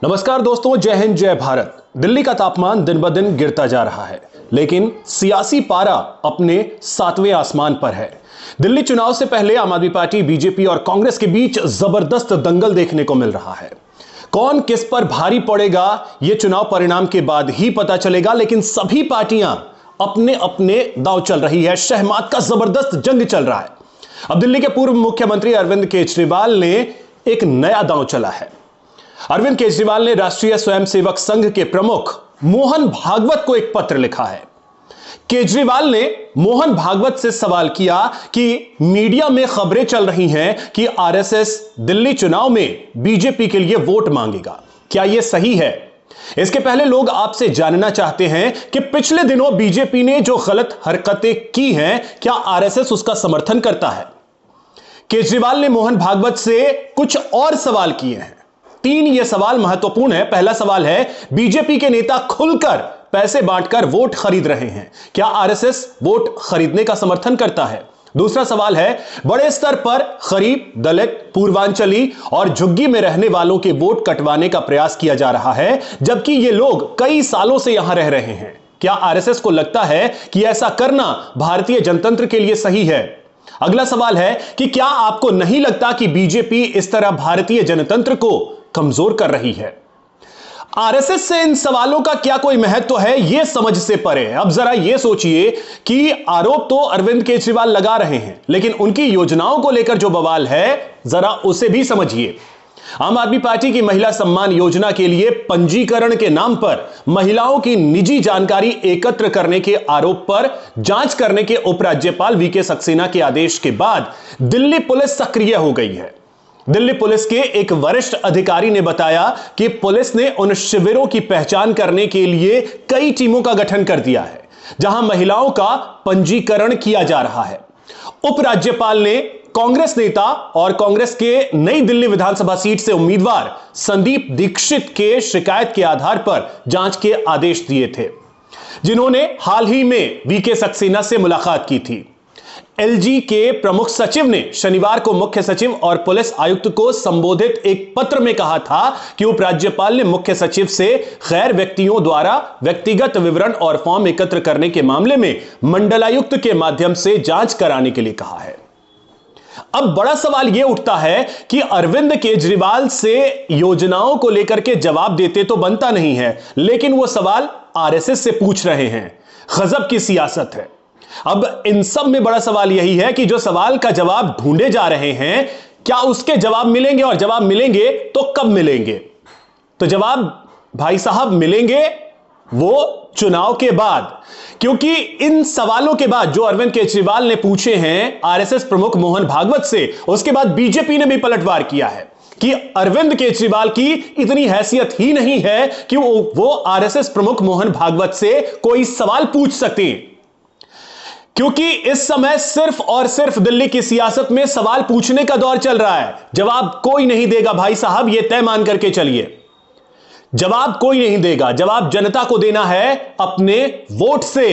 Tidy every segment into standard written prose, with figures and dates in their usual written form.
नमस्कार दोस्तों, जय हिंद जय भारत। दिल्ली का तापमान दिन ब दिन गिरता जा रहा है, लेकिन सियासी पारा अपने 7वें आसमान पर है। दिल्ली चुनाव से पहले आम आदमी पार्टी, बीजेपी और कांग्रेस के बीच जबरदस्त दंगल देखने को मिल रहा है। कौन किस पर भारी पड़ेगा यह चुनाव परिणाम के बाद ही पता चलेगा, लेकिन सभी पार्टियां अपने अपने दांव चल रही है। शहमात का जबरदस्त जंग चल रहा है। अब दिल्ली के पूर्व मुख्यमंत्री अरविंद केजरीवाल ने एक नया दांव चला है। अरविंद केजरीवाल ने राष्ट्रीय स्वयंसेवक संघ के प्रमुख मोहन भागवत को एक पत्र लिखा है। केजरीवाल ने मोहन भागवत से सवाल किया कि मीडिया में खबरें चल रही हैं कि आरएसएस दिल्ली चुनाव में बीजेपी के लिए वोट मांगेगा, क्या यह सही है? इसके पहले लोग आपसे जानना चाहते हैं कि पिछले दिनों बीजेपी ने जो गलत हरकतें की हैं, क्या आरएसएस उसका समर्थन करता है? केजरीवाल ने मोहन भागवत से कुछ और सवाल किए हैं। 3 ये सवाल महत्वपूर्ण है। पहला सवाल है, बीजेपी के नेता खुलकर पैसे बांटकर वोट खरीद रहे हैं, क्या आरएसएस वोट खरीदने का समर्थन करता है? दूसरा सवाल है, बड़े स्तर पर गरीब, दलित, पूर्वांचली और झुग्गी में रहने वालों के वोट कटवाने का प्रयास किया जा रहा है, जबकि ये लोग कई सालों से यहां रह रहे हैं। क्या आरएसएस को लगता है कि ऐसा करना भारतीय जनतंत्र के लिए सही है? अगला सवाल है कि क्या आपको नहीं लगता कि बीजेपी इस तरह भारतीय जनतंत्र को कमजोर कर रही है? आरएसएस से इन सवालों का क्या कोई महत्व है, यह समझ से परे है। अब जरा यह सोचिए कि आरोप तो अरविंद केजरीवाल लगा रहे हैं, लेकिन उनकी योजनाओं को लेकर जो बवाल है, जरा उसे भी समझिए। आम आदमी पार्टी की महिला सम्मान योजना के लिए पंजीकरण के नाम पर महिलाओं की निजी जानकारी एकत्र करने के आरोप पर जांच करने के उपराज्यपाल वीके सक्सेना के आदेश के बाद दिल्ली पुलिस सक्रिय हो गई है। दिल्ली पुलिस के एक वरिष्ठ अधिकारी ने बताया कि पुलिस ने उन शिविरों की पहचान करने के लिए कई टीमों का गठन कर दिया है, जहां महिलाओं का पंजीकरण किया जा रहा है। उपराज्यपाल ने कांग्रेस नेता और कांग्रेस के नई दिल्ली विधानसभा सीट से उम्मीदवार संदीप दीक्षित के शिकायत के आधार पर जांच के आदेश दिए थे, जिन्होंने हाल ही में वीके सक्सेना से मुलाकात की थी। एलजी के प्रमुख सचिव ने शनिवार को मुख्य सचिव और पुलिस आयुक्त को संबोधित एक पत्र में कहा था कि उपराज्यपाल ने मुख्य सचिव से गैर व्यक्तियों द्वारा व्यक्तिगत विवरण और फॉर्म एकत्र करने के मामले में मंडलायुक्त के माध्यम से जांच कराने के लिए कहा है। अब बड़ा सवाल यह उठता है कि अरविंद केजरीवाल से योजनाओं को लेकर के जवाब देते तो बनता नहीं है, लेकिन वो सवाल आरएसएस से पूछ रहे हैं। गजब की सियासत है। अब इन सब में बड़ा सवाल यही है कि जो सवाल का जवाब ढूंढे जा रहे हैं, क्या उसके जवाब मिलेंगे? और जवाब मिलेंगे तो कब मिलेंगे? तो जवाब भाई साहब मिलेंगे वो चुनाव के बाद, क्योंकि इन सवालों के बाद जो अरविंद केजरीवाल ने पूछे हैं आरएसएस प्रमुख मोहन भागवत से, उसके बाद बीजेपी ने भी पलटवार किया है कि अरविंद केजरीवाल की इतनी हैसियत ही नहीं है कि वो आरएसएस प्रमुख मोहन भागवत से कोई सवाल पूछ सकते हैं। क्योंकि इस समय सिर्फ और सिर्फ दिल्ली की सियासत में सवाल पूछने का दौर चल रहा है। जवाब कोई नहीं देगा भाई साहब, यह तय मान करके चलिए। जवाब कोई नहीं देगा। जवाब जनता को देना है अपने वोट से।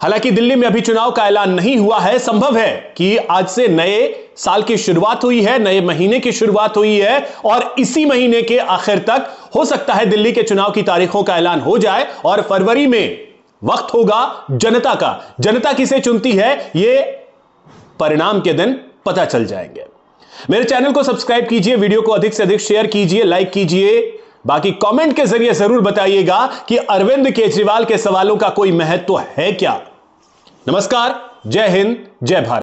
हालांकि दिल्ली में अभी चुनाव का ऐलान नहीं हुआ है। संभव है कि आज से नए साल की शुरुआत हुई है, नए महीने की शुरुआत हुई है, और इसी महीने के आखिर तक हो सकता है दिल्ली के चुनाव की तारीखों का ऐलान हो जाए और फरवरी में वक्त होगा जनता का। जनता किसे चुनती है, यह परिणाम के दिन पता चल जाएंगे। मेरे चैनल को सब्सक्राइब कीजिए, वीडियो को अधिक से अधिक शेयर कीजिए, लाइक कीजिए। बाकी कमेंट के जरिए जरूर बताइएगा कि अरविंद केजरीवाल के सवालों का कोई महत्व है क्या। नमस्कार, जय हिंद, जय भारत।